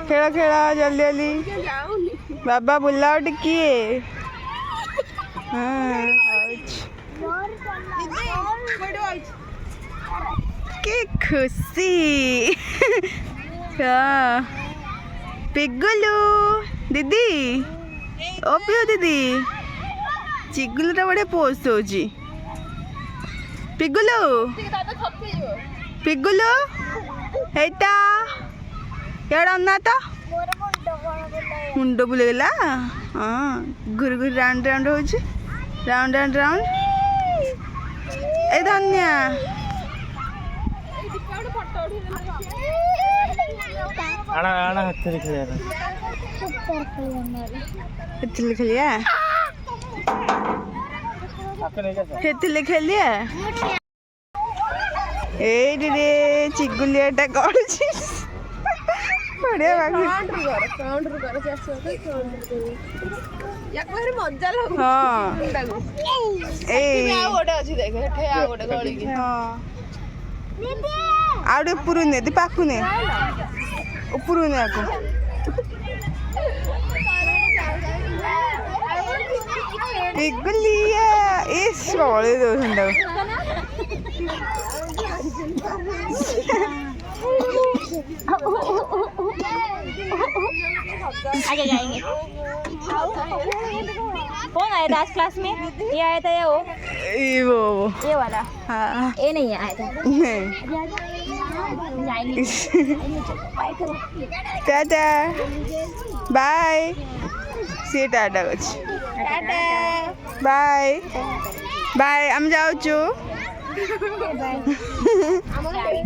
खेल खेल जल्दी जल्दी बाबा बुलाओ टिकिए के खुशी पिगुलू दीदी ओ पियो दीदी चिगुलू टा बड़े पोस्ट होची पिगुलू पिगुलू हेटा यार अन्ना तो मुंड बुलेगला हाँ घुर घुर राउंड राउंड होची राउंड राउंड राउंड ए धन्या आना आना हत्थरी खेलिया हेतिले खेलिया हेतिले खेलिया ए रे चिगुलिया टा करछि बढ़िया बाकी काउंटर कर एक बार मजा लागो हां ए आ गोटे अछि देख हेठे आ गोटे गळी के हां आउडे पुरु ने दी पाकु ने ऊपर ने आको पिगुलिया इस वाले दो संडा आगे जाएंगे। कौन आया था आज क्लास में? ये आया था या वो? वो ये वाला? हाँ ये नहीं आया था। नहीं जाएंगे। टाटा बाय सी टाटा कुछ टाटा बाय बाय हम जाओ चु बाय।